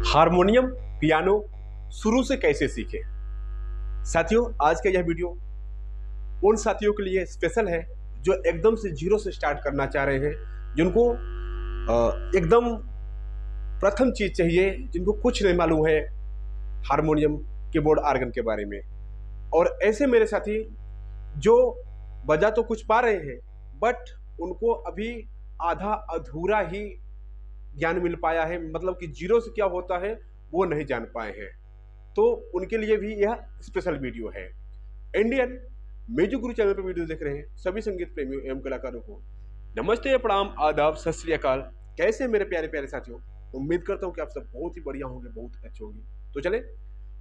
Harmonium piano शुरू से कैसे सीखें। साथियों, आज का यह वीडियो उन साथियों के लिए स्पेशल है जो एकदम से जीरो से स्टार्ट करना चाह रहे हैं, जिनको एकदम प्रथम चीज चाहिए, जिनको कुछ नहीं मालूम है हारमोनियम कीबोर्ड आर्गन के बारे में। और ऐसे मेरे साथी जो बजा तो कुछ पा रहे हैं, बट उनको अभी आधा अधूरा ही ज्ञान मिल पाया है, मतलब कि जीरो से क्या होता है वो नहीं जान पाए हैं। तो उनके लिए भी यह स्पेशल वीडियो है। इंडियन म्यूजिक गुरु चैनल पर वीडियो देख रहे हैं सभी संगीत प्रेमियों एवं कलाकारों को नमस्ते, प्रणाम, आदाब, सत श्री अकाल। कैसे मेरे प्यारे प्यारे साथियों, उम्मीद करता हूँ कि आप सब बहुत ही बढ़िया होंगे, बहुत अच्छे होंगे। तो चले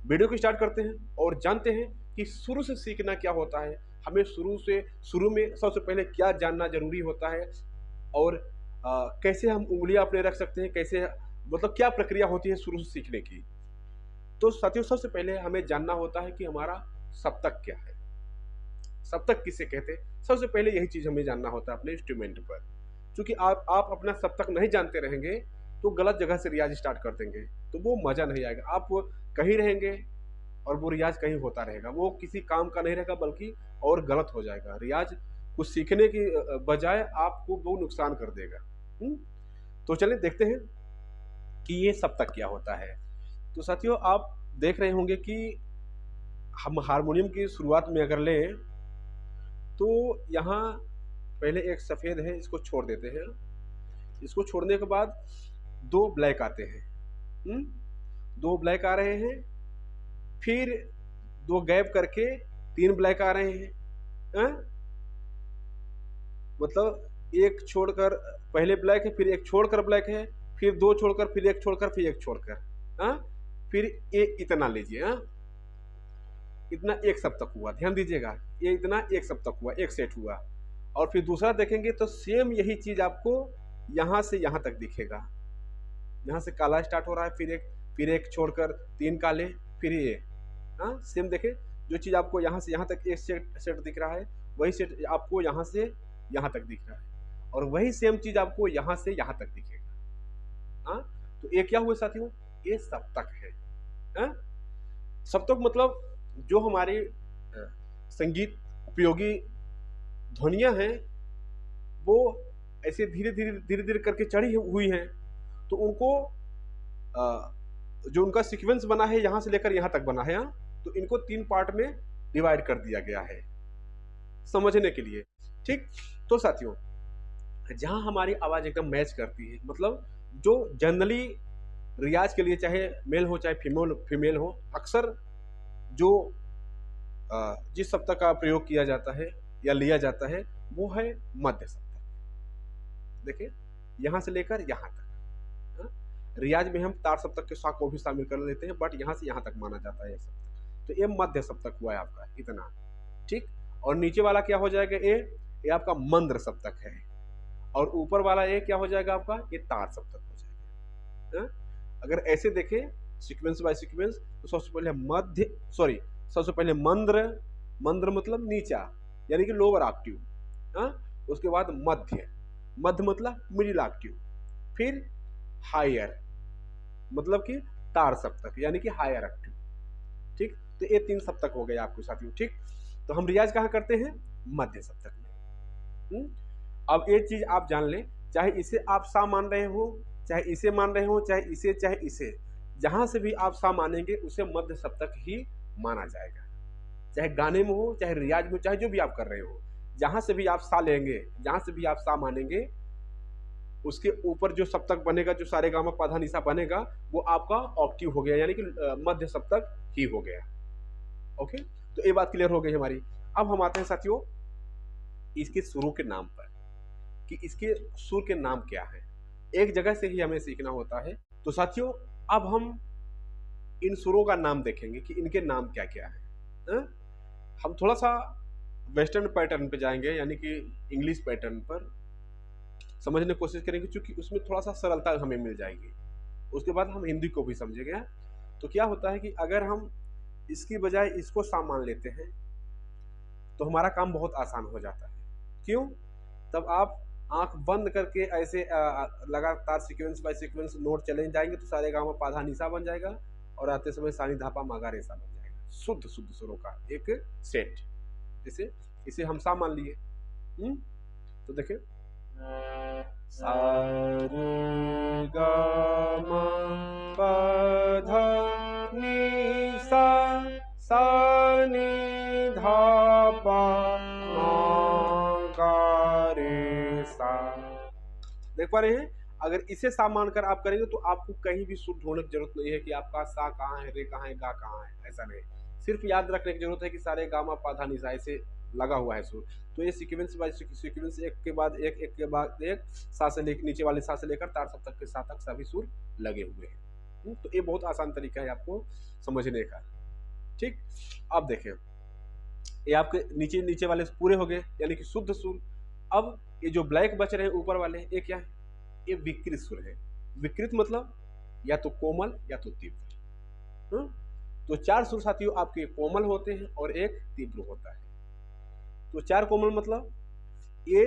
वीडियो को स्टार्ट करते हैं और जानते हैं कि शुरू से सीखना क्या होता है। हमें शुरू में सबसे पहले क्या जानना जरूरी होता है, और कैसे हम उंगलियां अपने रख सकते हैं, कैसे मतलब क्या प्रक्रिया होती है शुरू से सीखने की। तो साथियों, सबसे पहले हमें जानना होता है कि हमारा सप्तक क्या है, सप्तक किसे कहते हैं। सबसे पहले यही चीज हमें जानना होता है अपने इंस्ट्रूमेंट पर। क्योंकि आप अपना सप्तक नहीं जानते रहेंगे तो गलत जगह से रियाज स्टार्ट कर देंगे, तो वो मजा नहीं आएगा। आप कहीं रहेंगे और वो रियाज कहीं होता रहेगा, वो किसी काम का नहीं रहेगा, बल्कि और गलत हो जाएगा। रियाज कुछ सीखने की बजाय आपको वो नुकसान कर देगा। तो चलिए देखते हैं कि ये सप्तक क्या होता है। तो साथियों, आप देख रहे होंगे कि हम हारमोनियम की शुरुआत में अगर लें तो यहाँ पहले एक सफ़ेद है, इसको छोड़ देते हैं। इसको छोड़ने के बाद दो ब्लैक आते हैं, दो ब्लैक आ रहे हैं, फिर दो गैप करके तीन ब्लैक आ रहे हैं। मतलब एक छोड़कर पहले ब्लैक है, फिर एक छोड़कर ब्लैक है, फिर दो छोड़कर, फिर एक छोड़कर, फिर एक छोड़कर, फिर एक इतना लीजिए। इतना एक सप्तक हुआ, ध्यान दीजिएगा, ये इतना एक सप्तक हुआ, एक सेट हुआ। और फिर दूसरा देखेंगे तो सेम यही चीज आपको यहां से यहां तक दिखेगा। यहां से काला स्टार्ट हो रहा है, फिर एक छोड़कर तीन काले, फिर ये सेम देखें, जो चीज आपको यहां से यहां तक एक सेट दिख रहा है, वही सेट आपको यहां से यहां तक दिख रहा है, और वही सेम चीज आपको यहां से यहां तक दिखेगा। तो ये क्या हुआ साथियों, ये सप्तक है। सप्तक मतलब जो हमारी संगीत उपयोगी ध्वनियां हैं वो ऐसे धीरे धीरे करके चढ़ी हुई हैं। तो उनको जो उनका सीक्वेंस बना है यहां से लेकर यहां तक बना है, तो इनको तीन पार्ट में डिवाइड कर दिया गया है समझने के लिए। ठीक, तो साथियों, जहां हमारी आवाज एकदम मैच करती है, मतलब जो जनरली रियाज के लिए चाहे मेल हो चाहे फीमेल हो, अक्सर जो जिस सप्तक का प्रयोग किया जाता है या लिया जाता है वो है मध्य सप्तक। देखिए, यहां से लेकर यहां तक। रियाज में हम तार सप्तक के साथ को भी शामिल कर लेते हैं, बट यहां से यहां तक माना जाता है ये सप्तक। तो ये मध्य सप्तक हुआ है आपका इतना। ठीक, और नीचे वाला क्या हो जाएगा, ये आपका मंद्र सप्तक है, और ऊपर वाला ये क्या हो जाएगा आपका, ये तार सप्तक हो जाएगा। अगर ऐसे देखें सीक्वेंस बाय सीक्वेंस, तो सबसे पहले मंद्र मतलब नीचा, यानी कि लोअर ऑक्टेव। उसके बाद मध्य मतलब मिडिल ऑक्टेव, फिर हायर मतलब कि तार सप्तक, यानी कि हायर ऑक्टेव। ठीक, तो ये तीन सप्तक हो गए आपको साथियों। ठीक, तो हम रियाज कहाँ करते हैं, मध्य सप्तक में। अब एक चीज आप जान लें, चाहे इसे आप सा मान रहे हो, चाहे इसे मान रहे हो, चाहे इसे, जहां से भी आप सा मानेंगे उसे मध्य सप्तक ही माना जाएगा। चाहे गाने में हो, चाहे रियाज में हो, चाहे जो भी आप कर रहे हो, जहां से भी आप सा लेंगे, जहां से भी आप सा मानेंगे, उसके ऊपर जो सप्तक बनेगा, जो सारे गामा पाधा निशा बनेगा, वो आपका ऑक्टेव हो गया, यानी कि मध्य सप्तक ही हो गया। ओके, तो ये बात क्लियर हो गई हमारी। अब हम आते हैं साथियों इसके सुरों के नाम पर, कि इसके सुर के नाम क्या है। एक जगह से ही हमें सीखना होता है। तो साथियों, अब हम इन सुरों का नाम देखेंगे कि इनके नाम क्या क्या है। हम थोड़ा सा वेस्टर्न पैटर्न पे जाएंगे, यानी कि इंग्लिश पैटर्न पर समझने की कोशिश करेंगे, क्योंकि उसमें थोड़ा सा सरलता हमें मिल जाएगी। उसके बाद हम हिंदी को भी समझेंगे। तो क्या होता है कि अगर हम इसकी बजाय इसको सा मान लेते हैं तो हमारा काम बहुत आसान हो जाता है। क्यों? तब आप आंख बंद करके ऐसे लगातार सीक्वेंस बाय सीक्वेंस नोट चले जाएंगे तो सारे गाँव में पाधा निशा बन जाएगा और आते समय सानी धापा मागा रेसा बन जाएगा। शुद्ध शुद्ध सुरों का एक सेट। जैसे इसे हम सा मान लिए, तो देखें सा रे गा मा पा धा नी सा सा नी धा पा मा गा रे सा। देख पा रहे हैं? अगर इसे सा मानकर आप करेंगे तो आपको कहीं भी सुर ढूंढने की जरूरत नहीं है कि आपका सा कहाँ है, रे कहाँ है, गा कहाँ है, ऐसा नहीं। सिर्फ याद रखने की जरूरत है कि सारे गामा पाधा निशा ऐसे लगा हुआ है सुर। तो ये सीक्वेंस बाय सीक्वेंस एक के बाद एक, एक के बाद एक, सा से लेकर नीचे वाले सा से लेकर तार सब तक के सा तक सभी सुर लगे हुए हैं। तो ये बहुत आसान तरीका है आपको समझने का। ठीक, अब देखें ये आपके नीचे नीचे वाले पूरे हो गए यानी कि शुद्ध सुर। अब ये जो ब्लैक बच रहे हैं ऊपर वाले, ये क्या है? ये विकृत सुर है। विकृत मतलब या तो कोमल या तो तीव्र। तो 4 सुर साथियों आपके कोमल होते हैं और एक तीव्र होता है। तो 4 कोमल मतलब ये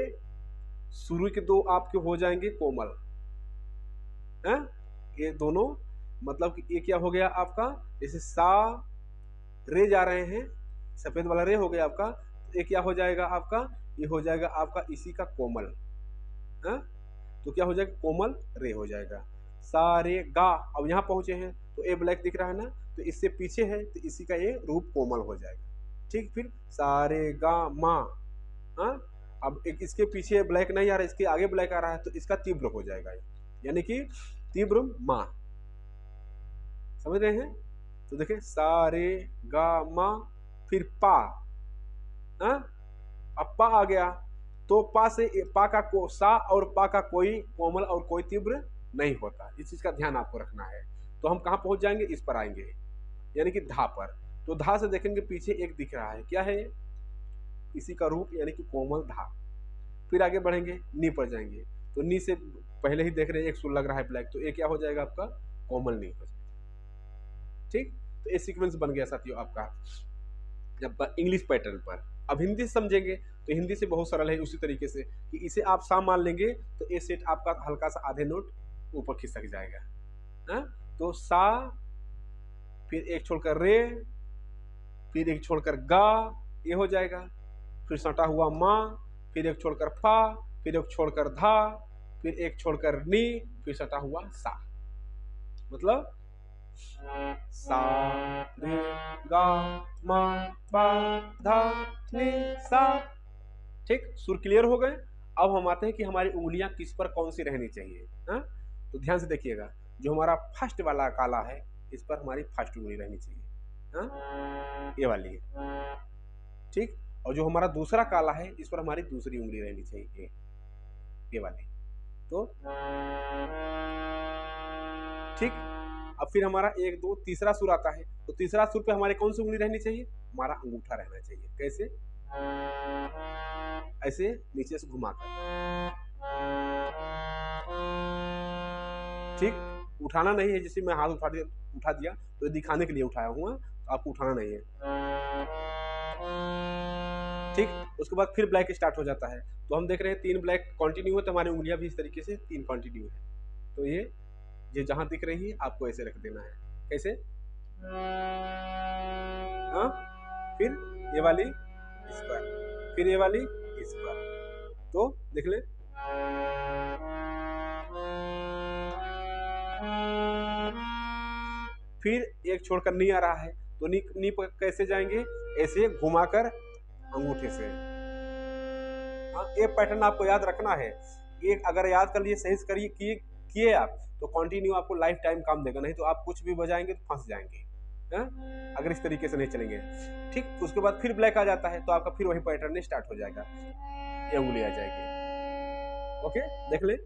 शुरू के 2 आपके हो जाएंगे कोमल, है? ये दोनों मतलब कि ये क्या हो गया आपका, जैसे सा रे जा रहे हैं, सफेद वाला रे हो गया आपका, तो ये क्या हो जाएगा आपका, ये हो जाएगा आपका इसी का कोमल, है? तो क्या हो जाएगा, कोमल रे हो जाएगा। सा रे गा, अब यहाँ पहुंचे हैं तो ए ब्लैक दिख रहा है ना, तो इससे पीछे है तो इसी का ये रूप कोमल हो जाएगा। ठीक, फिर सा रे गा मा, हाँ? अब एक इसके पीछे ब्लैक नहीं आ रहा है, इसके आगे ब्लैक आ रहा है तो इसका तीव्र हो जाएगा, यानी कि तीव्र मा। समझ रहे हैं? तो देखें सा रे गा मा, फिर पा, हाँ? अब पा आ गया तो पा से पा का को सा और पा का कोई कोमल और कोई तीव्र नहीं होता। इस चीज का ध्यान आपको रखना है। तो हम कहाँ पहुंच जाएंगे, इस पर आएंगे, यानी कि धा पर। तो धा से देखेंगे पीछे एक दिख रहा है, क्या है? इसी का रूप यानी कि कोमल धा। फिर आगे बढ़ेंगे, नी पर जाएंगे तो नी से पहले ही देख रहे हैं एक सुर लग रहा है ब्लैक, तो ये क्या हो जाएगा आपका, कोमल नी हो जाएगा। ठीक, तो ये सीक्वेंस बन गया साथियों आपका जब इंग्लिश पैटर्न पर। अब हिंदी समझेंगे तो हिंदी से बहुत सरल है, उसी तरीके से कि इसे आप सा मान लेंगे तो ये सेट आपका हल्का सा आधे नोट ऊपर खिसक जाएगा, है? तो सा, फिर एक छोड़कर रे, फिर एक छोड़कर गा, ये हो जाएगा, फिर सटा हुआ मा, फिर एक छोड़कर फा, फिर एक छोड़कर धा, फिर एक छोड़कर नी, फिर सटा हुआ सा। मतलब सा रे गा मा पा धा नी सा। ठीक, सुर क्लियर हो गए। अब हम आते हैं कि हमारी उंगलियां किस पर कौन सी रहनी चाहिए, हा? तो ध्यान से देखिएगा, जो हमारा फर्स्ट वाला काला है इस पर हमारी फर्स्ट उंगली रहनी चाहिए, हा? ये वाली है। ठीक, और जो हमारा दूसरा काला है इस पर हमारी दूसरी उंगली रहनी चाहिए, ये वाली। तो ठीक, अब फिर हमारा 1 2 तीसरा सुर आता है, तो तीसरा सुर पे हमारे कौन सी उंगली रहनी चाहिए, हमारा अंगूठा रहना चाहिए। कैसे? ऐसे नीचे से घुमाकर। ठीक, उठाना नहीं है, जैसे मैं हाथ उठा दिया तो दिखाने के लिए उठाया हुआ, तो आपको उठाना नहीं है। ठीक, उसके बाद फिर ब्लैक स्टार्ट हो जाता है, तो हम देख रहे हैं 3 ब्लैक कंटिन्यू है, तो हमारी उंगलियां भी इस तरीके से 3 कंटिन्यू है। तो ये जहां दिख रही है आपको ऐसे रख देना है। कैसे? हाँ, फिर ये वाली इस पर, फिर ये वाली इस पर, तो देख ले। फिर एक छोड़कर नी आ रहा है, तो नी पर कैसे जाएंगे, ऐसे घुमाकर अंगूठे से। हाँ, ये पैटर्न आपको याद रखना है। ये अगर याद कर लिए, सही से करिए, किए आप तो कंटिन्यू आपको लाइफ टाइम काम देगा, नहीं तो आप कुछ भी बजाएंगे तो फंस जाएंगे, है? अगर इस तरीके से नहीं चलेंगे। ठीक, उसके बाद फिर ब्लैक आ जाता है तो आपका फिर वही पैटर्न स्टार्ट हो जाएगा, ये उंगली आ जाएगी। ओके, देख ले।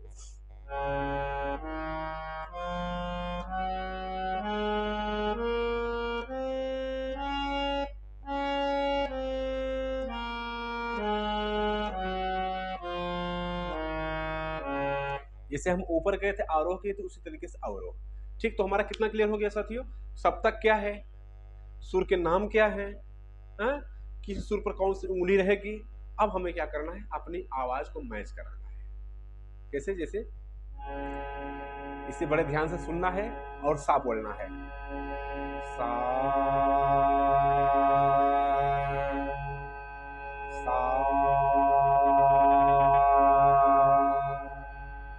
जैसे हम ऊपर गए थे आरोह किए थे, उसी तरीके से अवरोह। ठीक, तो हमारा कितना क्लियर हो गया साथियों, सप्तक क्या है, सुर के नाम क्या है, किस सुर पर कौन सी उंगली रहेगी। अब हमें क्या करना है, अपनी आवाज को मैच कराना है। कैसे, जैसे इसे बड़े ध्यान से सुनना है और सा बोलना है। सा, सा,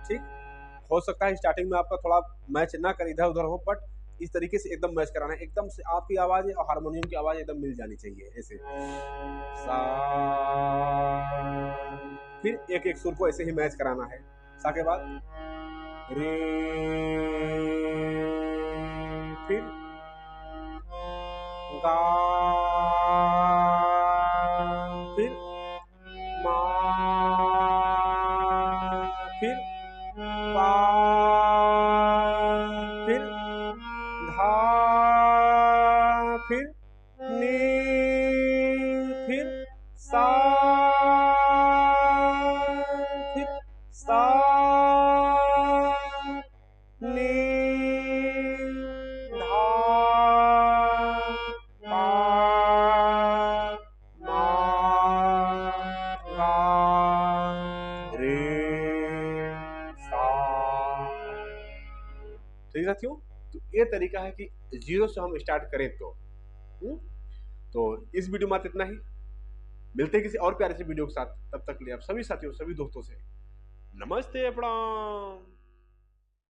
ठीक। हो सकता है स्टार्टिंग में आपका थोड़ा मैच ना कर, इधर उधर हो, बट इस तरीके से एकदम मैच कराना है, एकदम से आपकी आवाज और हारमोनियम की आवाज एकदम मिल जानी चाहिए, ऐसे। सा, फिर एक एक सुर को ऐसे ही मैच कराना है। सा के बाद रे, फिर गा, फिर मा, फिर पा, फिर धा, फिर नी, फिर सा, फिर सा, नी, धा, पा, मा, गा, रे, सा। ठीक है साथियों, तो ये तरीका है कि जीरो से हम स्टार्ट करें तो। तो इस वीडियो में इतना ही, मिलते हैं किसी और प्यारे से वीडियो के साथ। तब तक के लिए आप सभी साथियों, सभी दोस्तों से नमस्ते, प्रणाम।